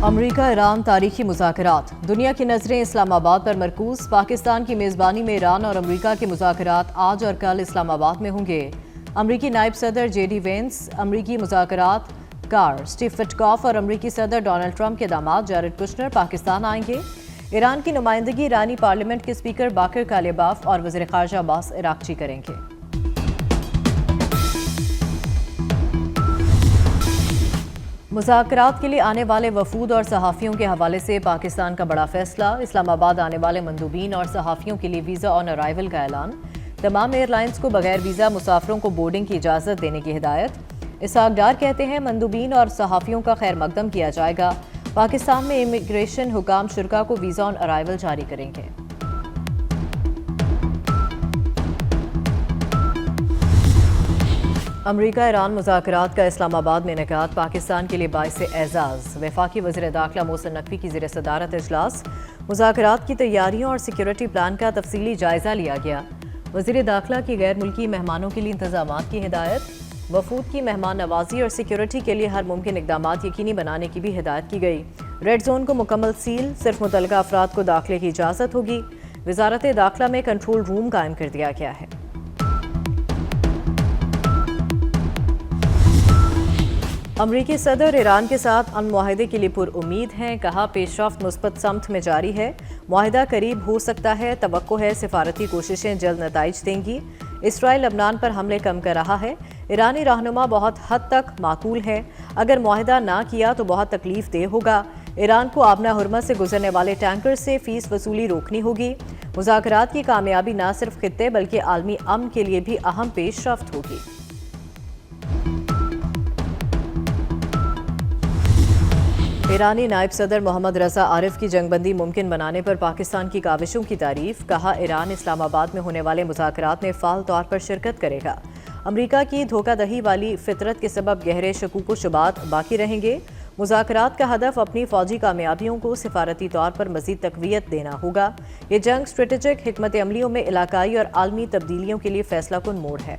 امریکہ ایران تاریخی مذاکرات، دنیا کی نظریں اسلام آباد پر مرکوز۔ پاکستان کی میزبانی میں ایران اور امریکہ کے مذاکرات آج اور کل اسلام آباد میں ہوں گے۔ امریکی نائب صدر جے ڈی وینس، امریکی مذاکرات کار اسٹیو وٹکاف اور امریکی صدر ڈونلڈ ٹرمپ کے داماد جیرڈ کشنر پاکستان آئیں گے۔ ایران کی نمائندگی ایرانی پارلیمنٹ کے اسپیکر باقر کالیباف اور وزیر خارجہ عباس عراقچی کریں گے۔ مذاکرات کے لیے آنے والے وفود اور صحافیوں کے حوالے سے پاکستان کا بڑا فیصلہ، اسلام آباد آنے والے مندوبین اور صحافیوں کے لیے ویزا آن ارائیول کا اعلان۔ تمام ایئر لائنز کو بغیر ویزا مسافروں کو بورڈنگ کی اجازت دینے کی ہدایت۔ اسحاق ڈار کہتے ہیں مندوبین اور صحافیوں کا خیر مقدم کیا جائے گا۔ پاکستان میں امیگریشن حکام شرکا کو ویزا آن ارائیول جاری کریں گے۔ امریکہ ایران مذاکرات کا اسلام آباد میں انعقاد پاکستان کے لیے باعث اعزاز۔ وفاقی وزیر داخلہ محسن نقوی کی زیر صدارت اجلاس۔ مذاکرات کی تیاریوں اور سیکیورٹی پلان کا تفصیلی جائزہ لیا گیا۔ وزیر داخلہ کی غیر ملکی مہمانوں کے لیے انتظامات کی ہدایت۔ وفود کی مہمان نوازی اور سیکیورٹی کے لیے ہر ممکن اقدامات یقینی بنانے کی بھی ہدایت کی گئی۔ ریڈ زون کو مکمل سیل، صرف متعلقہ افراد کو داخلے کی اجازت ہوگی۔ وزارت داخلہ میں کنٹرول روم قائم کر دیا گیا ہے۔ امریکی صدر ایران کے ساتھ امن معاہدے کے لیے پر امید ہیں، کہا پیش رفت مثبت سمت میں جاری ہے، معاہدہ قریب ہو سکتا ہے، توقع ہے سفارتی کوششیں جلد نتائج دیں گی۔ اسرائیل لبنان پر حملے کم کر رہا ہے، ایرانی رہنما بہت حد تک معقول ہے، اگر معاہدہ نہ کیا تو بہت تکلیف دہ ہوگا۔ ایران کو آبنہ ہرمز سے گزرنے والے ٹینکر سے فیس وصولی روکنی ہوگی۔ مذاکرات کی کامیابی نہ صرف خطے بلکہ عالمی امن کے لیے بھی اہم پیش رفت ہوگی۔ ایرانی نائب صدر محمد رضا عارف کی جنگ بندی ممکن بنانے پر پاکستان کی کاوشوں کی تعریف، کہا ایران اسلام آباد میں ہونے والے مذاکرات میں فعال طور پر شرکت کرے گا۔ امریکہ کی دھوکہ دہی والی فطرت کے سبب گہرے شکوک و شبہات باقی رہیں گے۔ مذاکرات کا ہدف اپنی فوجی کامیابیوں کو سفارتی طور پر مزید تقویت دینا ہوگا۔ یہ جنگ اسٹریٹجک حکمت عملیوں میں علاقائی اور عالمی تبدیلیوں کے لیے فیصلہ کن موڑ ہے۔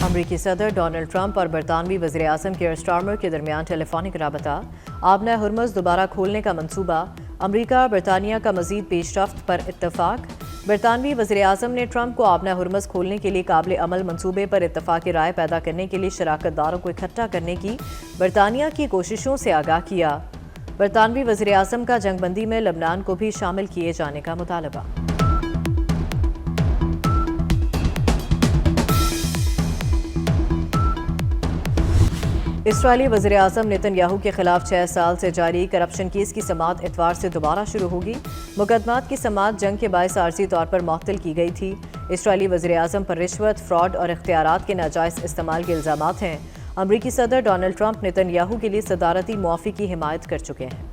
امریکی صدر ڈونلڈ ٹرمپ اور برطانوی وزیر اعظم کیئر سٹارمر کے درمیان ٹیلی فونک رابطہ۔ آبنہ ہرمز دوبارہ کھولنے کا منصوبہ، امریکہ برطانیہ کا مزید پیش رفت پر اتفاق۔ برطانوی وزیر اعظم نے ٹرمپ کو آبنہ ہرمز کھولنے کے لیے قابل عمل منصوبے پر اتفاق رائے پیدا کرنے کے لیے شراکت داروں کو اکٹھا کرنے کی برطانیہ کی کوششوں سے آگاہ کیا۔ برطانوی وزیر اعظم کا جنگ بندی میں لبنان کو بھی شامل کیے جانے کا مطالبہ۔ اسرائیلی وزیر اعظم نیتن یاہو کے خلاف 6 سال سے جاری کرپشن کیس کی سماعت اتوار سے دوبارہ شروع ہوگی۔ مقدمات کی سماعت جنگ کے باعث عارضی طور پر معطل کی گئی تھی۔ اسرائیلی وزیر اعظم پر رشوت، فراڈ اور اختیارات کے ناجائز استعمال کے الزامات ہیں۔ امریکی صدر ڈونلڈ ٹرمپ نیتن یاہو کے لیے صدارتی معافی کی حمایت کر چکے ہیں۔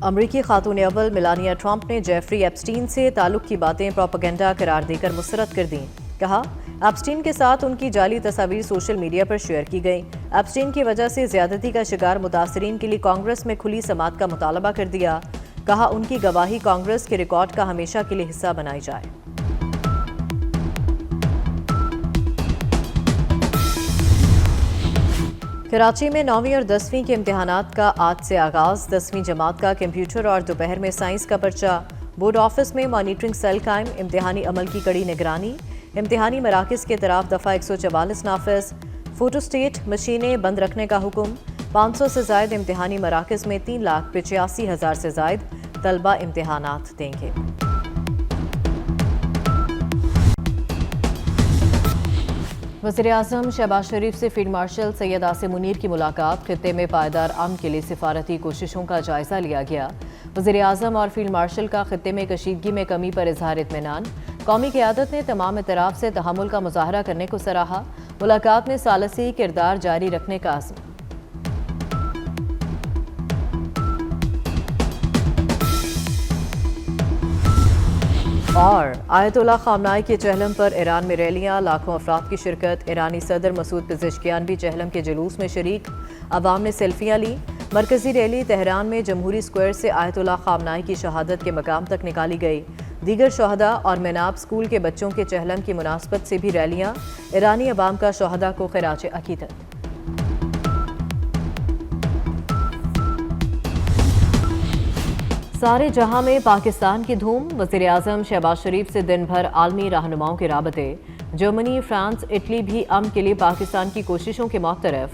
امریکی خاتون اول میلانیا ٹرمپ نے جیفری ایپسٹین سے تعلق کی باتیں پروپیگنڈا قرار دے کر مسترد کر دیں۔ کہا ایپسٹین کے ساتھ ان کی جعلی تصاویر سوشل میڈیا پر شیئر کی گئیں۔ ایپسٹین کی وجہ سے زیادتی کا شکار متاثرین کے لیے کانگریس میں کھلی سماعت کا مطالبہ کر دیا۔ کہا ان کی گواہی کانگریس کے ریکارڈ کا ہمیشہ کے لیے حصہ بنائی جائے۔ کراچی میں 9ویں اور 10ویں کے امتحانات کا آج سے آغاز، 10ویں جماعت کا کمپیوٹر اور دوپہر میں سائنس کا پرچہ۔ بورڈ آفس میں مانیٹرنگ سیل قائم، امتحانی عمل کی کڑی نگرانی۔ امتحانی مراکز کے اطراف دفعہ 144 نافذ، فوٹو سٹیٹ مشینیں بند رکھنے کا حکم۔ 500 سے زائد امتحانی مراکز میں 3,85,000 سے زائد طلبہ امتحانات دیں گے۔ وزیر اعظم شہباز شریف سے فیلڈ مارشل سید عاصم منیر کی ملاقات، خطے میں پائیدار امن کے لیے سفارتی کوششوں کا جائزہ لیا گیا۔ وزیر اعظم اور فیلڈ مارشل کا خطے میں کشیدگی میں کمی پر اظہار اطمینان۔ قومی قیادت نے تمام اطراف سے تحمل کا مظاہرہ کرنے کو سراہا۔ ملاقات میں ثالثی کردار جاری رکھنے کا عزم۔ اور آیت اللہ خامنہئی کے چہلم پر ایران میں ریلیاں، لاکھوں افراد کی شرکت۔ ایرانی صدر مسعود پزشکیان بھی چہلم کے جلوس میں شریک، عوام نے سیلفیاں لیں۔ مرکزی ریلی تہران میں جمہوری اسکوائر سے آیت اللہ خامنائی کی شہادت کے مقام تک نکالی گئی۔ دیگر شہداء اور میناب اسکول کے بچوں کے چہلم کی مناسبت سے بھی ریلیاں، ایرانی عوام کا شہداء کو خراج عقیدت۔ سارے جہاں میں پاکستان کی دھوم، وزیر اعظم شہباز شریف سے دن بھر عالمی رہنماؤں کے رابطے۔ جرمنی، فرانس، اٹلی بھی امن کے لیے پاکستان کی کوششوں کے معترف۔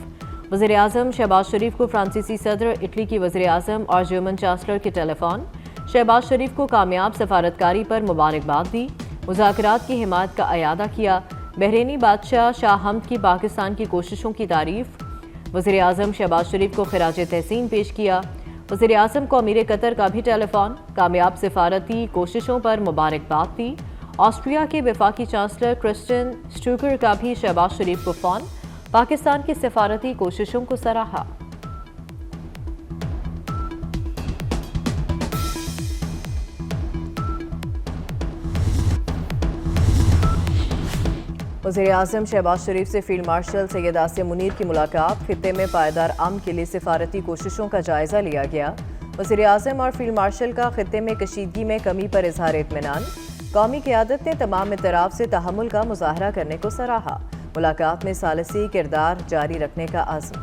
وزیر اعظم شہباز شریف کو فرانسیسی صدر، اٹلی کی وزیر اعظم اور جرمن چانسلر کے ٹیلی فون۔ شہباز شریف کو کامیاب سفارتکاری پر مبارکباد دی، مذاکرات کی حمایت کا اعادہ کیا۔ بحرینی بادشاہ شاہ حمد کی پاکستان کی کوششوں کی تعریف۔ وزیر اعظم شہباز شریف کو خراج تحسین پیش کیا۔ وزیر اعظم کو امیر قطر کا بھی ٹیلی فون، کامیاب سفارتی کوششوں پر مبارکباد دی۔ آسٹریا کے وفاقی چانسلر کرسٹن سٹوکر کا بھی شہباز شریف کو فون، پاکستان کی سفارتی کوششوں کو سراہا۔ وزیر اعظم شہباز شریف سے فیلڈ مارشل سید آصم منیر کی ملاقات، خطے میں پائیدار امن کے لیے سفارتی کوششوں کا جائزہ لیا گیا۔ وزیر اعظم اور فیلڈ مارشل کا خطے میں کشیدگی میں کمی پر اظہار اطمینان۔ قومی قیادت نے تمام اطراف سے تحمل کا مظاہرہ کرنے کو سراہا۔ ملاقات میں ثالثی کردار جاری رکھنے کا عزم۔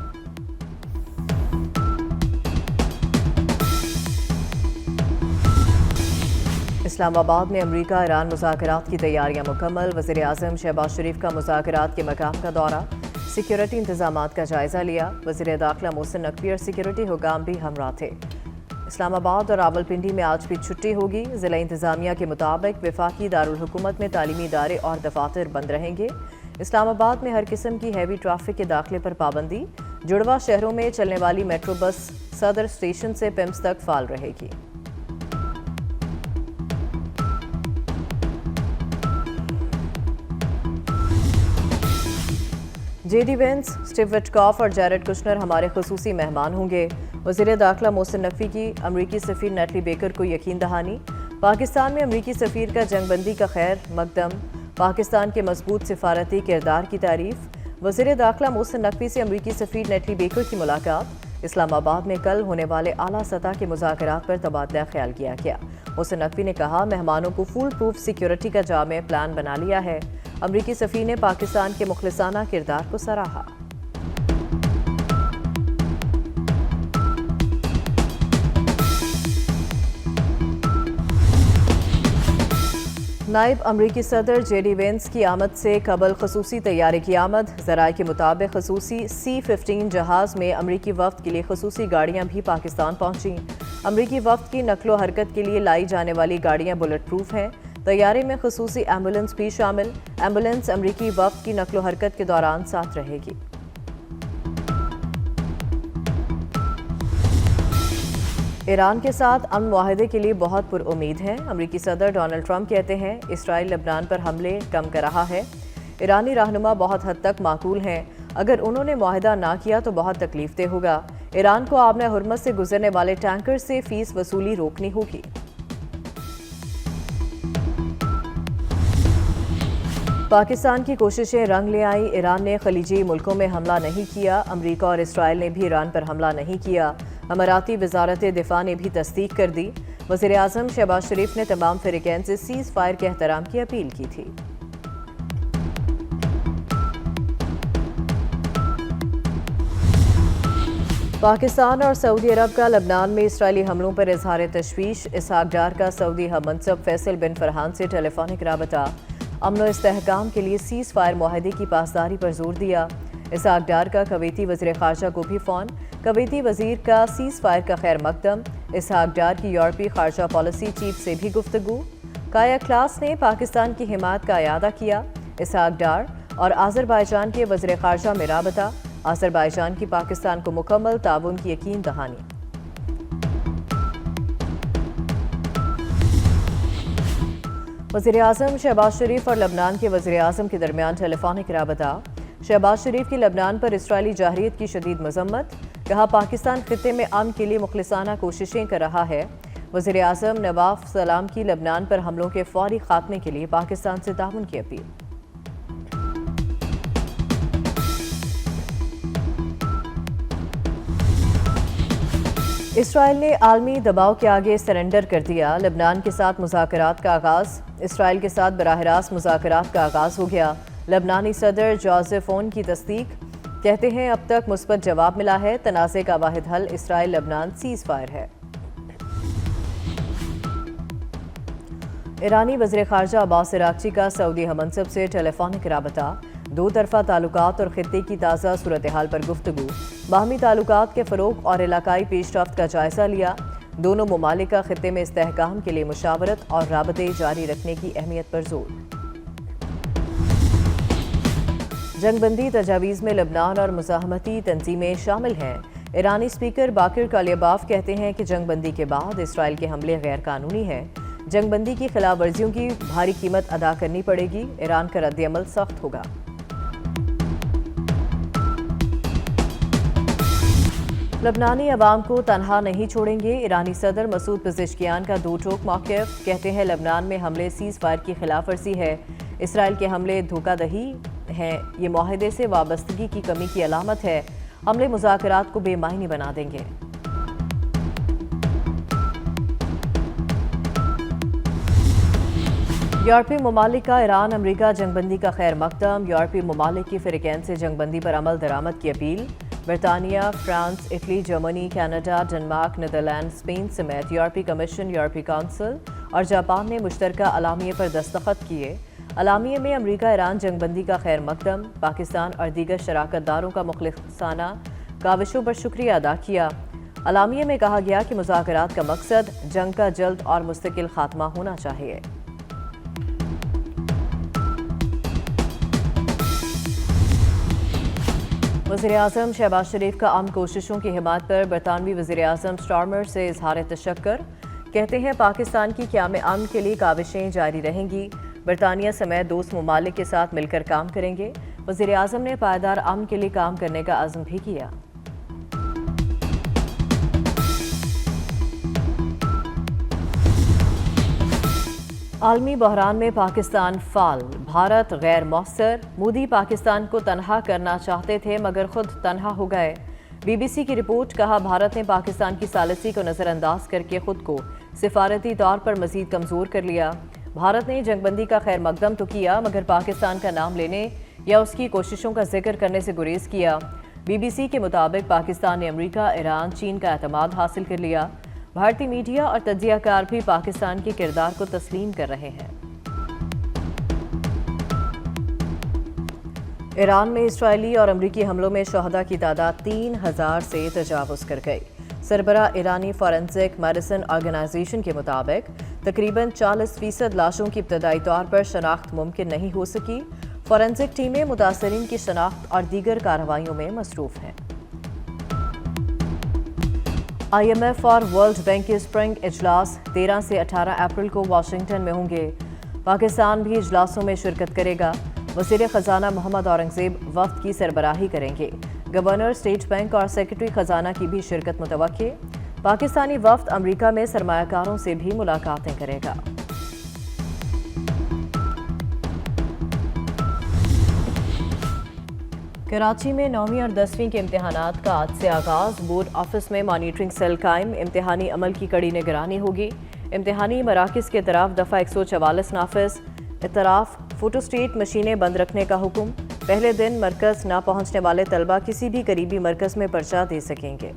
اسلام آباد میں امریکہ ایران مذاکرات کی تیاریاں مکمل۔ وزیر اعظم شہباز شریف کا مذاکرات کے مقام کا دورہ، سیکیورٹی انتظامات کا جائزہ لیا۔ وزیر داخلہ محسن نقوی اور سیکیورٹی حکام بھی ہمراہ تھے۔ اسلام آباد اور راولپنڈی میں آج بھی چھٹی ہوگی۔ ضلع انتظامیہ کے مطابق وفاقی دارالحکومت میں تعلیمی ادارے اور دفاتر بند رہیں گے۔ اسلام آباد میں ہر قسم کی ہیوی ٹریفک کے داخلے پر پابندی۔ جڑواں شہروں میں چلنے والی میٹرو بس صدر اسٹیشن سے پمس تک فعال رہے گی۔ جے ڈی وینس، اسٹیو وٹکاف اور جیرڈ کشنر ہمارے خصوصی مہمان ہوں گے۔ وزیر داخلہ محسن نقوی کی امریکی سفیر نیٹلی بیکر کو یقین دہانی۔ پاکستان میں امریکی سفیر کا جنگ بندی کا خیر مقدم، پاکستان کے مضبوط سفارتی کردار کی تعریف۔ وزیر داخلہ محسن نقوی سے امریکی سفیر نیٹلی بیکر کی ملاقات۔ اسلام آباد میں کل ہونے والے اعلیٰ سطح کے مذاکرات پر تبادلہ خیال کیا گیا۔ محسن نقوی نے کہا، مہمانوں کو فول پروف سیکیورٹی کا جامع پلان بنا لیا ہے۔ امریکی سفیر نے پاکستان کے مخلصانہ کردار کو سراہا۔ نائب امریکی صدر جے ڈی وینس کی آمد سے قبل خصوصی طیارے کی آمد۔ ذرائع کے مطابق خصوصی C-15 جہاز میں امریکی وفد کے لیے خصوصی گاڑیاں بھی پاکستان پہنچیں۔ امریکی وفد کی نقل و حرکت کے لیے لائی جانے والی گاڑیاں بلٹ پروف ہیں۔ طیارے میں خصوصی ایمبولینس بھی شامل۔ ایمبولینس امریکی وفد کی نقل و حرکت کے دوران ساتھ رہے گی۔ ایران کے ساتھ امن معاہدے کے لیے بہت پر امید ہیں۔ امریکی صدر ڈونلڈ ٹرمپ کہتے ہیں، اسرائیل لبنان پر حملے کم کر رہا ہے۔ ایرانی رہنما بہت حد تک معقول ہیں۔ اگر انہوں نے معاہدہ نہ کیا تو بہت تکلیف دہ ہوگا۔ ایران کو آبنہ حرمت سے گزرنے والے ٹینکر سے فیس وصولی روکنی ہوگی۔ پاکستان کی کوششیں رنگ لے آئیں۔ ایران نے خلیجی ملکوں میں حملہ نہیں کیا۔ امریکہ اور اسرائیل نے بھی ایران پر حملہ نہیں کیا۔ اماراتی وزارت دفاع نے بھی تصدیق کر دی۔ وزیر اعظم شہباز شریف نے تمام فریقین سے سیز فائر کے احترام کی اپیل کی تھی۔ پاکستان اور سعودی عرب کا لبنان میں اسرائیلی حملوں پر اظہار تشویش۔ اسحاق ڈار کا سعودی ہم منصب فیصل بن فرحان سے ٹیلی فونک رابطہ۔ امن و استحکام کے لیے سیز فائر معاہدے کی پاسداری پر زور دیا۔ اسحاق ڈار کا کویتی وزیر خارجہ کو بھی فون، کویتی وزیر کا سیز فائر کا خیر مقدم۔ اسحاق ڈار کی یورپی خارجہ پالیسی چیف سے بھی گفتگو۔ کایا کلاس نے پاکستان کی حمایت کا اعادہ کیا۔ اسحاق ڈار اور آذربائیجان کے وزیر خارجہ میں رابطہ۔ آذربائیجان کی پاکستان کو مکمل تعاون کی یقین دہانی۔ وزیر اعظم شہباز شریف اور لبنان کے وزیر اعظم کے درمیان ٹیلی فونک رابطہ۔ شہباز شریف کی لبنان پر اسرائیلی جارحیت کی شدید مذمت، کہا پاکستان خطے میں امن کے لیے مخلصانہ کوششیں کر رہا ہے۔ وزیر اعظم نواف سلام کی لبنان پر حملوں کے فوری خاتمے کے لیے پاکستان سے تعاون کی اپیل۔ اسرائیل نے عالمی دباؤ کے آگے سرنڈر کر دیا، لبنان کے ساتھ مذاکرات کا آغاز۔ اسرائیل کے ساتھ براہ راست مذاکرات کا آغاز ہو گیا۔ لبنانی صدر جوزف اون کی تصدیق، کہتے ہیں اب تک مثبت جواب ملا ہے، تنازع کا واحد حل اسرائیل لبنان سیز فائر ہے۔ ایرانی وزیر خارجہ عباس عراقچی کا سعودی ہم منصب سے ٹیلی فونک رابطہ، دو طرفہ تعلقات اور خطے کی تازہ صورتحال پر گفتگو، باہمی تعلقات کے فروغ اور علاقائی پیش رفت کا جائزہ لیا۔ دونوں ممالک کا خطے میں استحکام کے لیے مشاورت اور رابطے جاری رکھنے کی اہمیت پر زور۔ جنگ بندی تجاویز میں لبنان اور مزاحمتی تنظیمیں شامل ہیں۔ ایرانی اسپیکر باقر کالیباف کہتے ہیں کہ جنگ بندی کے بعد اسرائیل کے حملے غیر قانونی ہیں، جنگ بندی کی خلاف ورزیوں کی بھاری قیمت ادا کرنی پڑے گی، ایران کا رد عمل سخت ہوگا۔ لبنانی عوام کو تنہا نہیں چھوڑیں گے، ایرانی صدر مسعود پزشکیان کا دو ٹوک موقف، کہتے ہیں لبنان میں حملے سیز فائر کی خلاف ورزی ہے، اسرائیل کے حملے دھوکہ دہی ہیں، یہ معاہدے سے وابستگی کی کمی کی علامت ہے، حملے مذاکرات کو بے معنی بنا دیں گے۔ یورپی ممالک کا ایران امریکہ جنگ بندی کا خیر مقدم، یورپی ممالک کی فریقین سے جنگ بندی پر عمل درآمد کی اپیل۔ برطانیہ، France, Italy, Germany, Canada, Denmark, Netherland, Spain سمیت یورپی کمیشن، یورپی کونسل اور جاپان نے مشترکہ اعلامیے پر دستخط کیے۔ اعلامیے میں امریکہ ایران جنگ بندی کا خیر مقدم، پاکستان اور دیگر شراکت داروں کا مخلصانہ کاوشوں پر شکریہ ادا کیا۔ اعلامیے میں کہا گیا کہ مذاکرات کا مقصد جنگ کا جلد اور مستقل خاتمہ ہونا چاہیے۔ وزیراعظم شہباز شریف کا امن کوششوں کی حمایت پر برطانوی وزیراعظم سٹارمر سے اظہار تشکر، کہتے ہیں پاکستان کی قیام امن کے لیے کاوشیں جاری رہیں گی، برطانیہ سمیت دوست ممالک کے ساتھ مل کر کام کریں گے۔ وزیراعظم نے پائیدار امن کے لیے کام کرنے کا عزم بھی کیا۔ عالمی بحران میں پاکستان فعال، بھارت غیر مؤثر، مودی پاکستان کو تنہا کرنا چاہتے تھے مگر خود تنہا ہو گئے۔ بی بی سی کی رپورٹ، کہا بھارت نے پاکستان کی ثالثی کو نظر انداز کر کے خود کو سفارتی طور پر مزید کمزور کر لیا۔ بھارت نے جنگ بندی کا خیر مقدم تو کیا مگر پاکستان کا نام لینے یا اس کی کوششوں کا ذکر کرنے سے گریز کیا۔ بی بی سی کے مطابق پاکستان نے امریکہ، ایران، چین کا اعتماد حاصل کر لیا۔ بھارتی میڈیا اور تجزیہ کار بھی پاکستان کے کردار کو تسلیم کر رہے ہیں۔ ایران میں اسرائیلی اور امریکی حملوں میں شہداء کی تعداد 3000 سے تجاوز کر گئی۔ سربراہ ایرانی فورینسک میڈیسن آرگنائزیشن کے مطابق تقریباً 40% لاشوں کی ابتدائی طور پر شناخت ممکن نہیں ہو سکی۔ فورینسک ٹیمیں متاثرین کی شناخت اور دیگر کارروائیوں میں مصروف ہیں۔ آئی ایم ایف اور ورلڈ بینک کے اسپرنگ اجلاس 13 سے 18 اپریل کو واشنگٹن میں ہوں گے۔ پاکستان بھی اجلاسوں میں شرکت کرے گا۔ وزیر خزانہ محمد اورنگزیب وفد کی سربراہی کریں گے۔ گورنر اسٹیٹ بینک اور سیکرٹری خزانہ کی بھی شرکت متوقع۔ پاکستانی وفد امریکہ میں سرمایہ کاروں سے بھی ملاقاتیں کرے گا۔ کراچی میں 9ویں اور 10ویں کے امتحانات کا آج سے آغاز، بورڈ آفس میں مانیٹرنگ سیل قائم، امتحانی عمل کی کڑی نگرانی ہوگی۔ امتحانی مراکز کے طرف دفعہ 144 نافذ، اطراف فوٹو اسٹیٹ مشینیں بند رکھنے کا حکم، پہلے دن مرکز نہ پہنچنے والے طلبہ کسی بھی قریبی مرکز میں پرچہ دے سکیں گے۔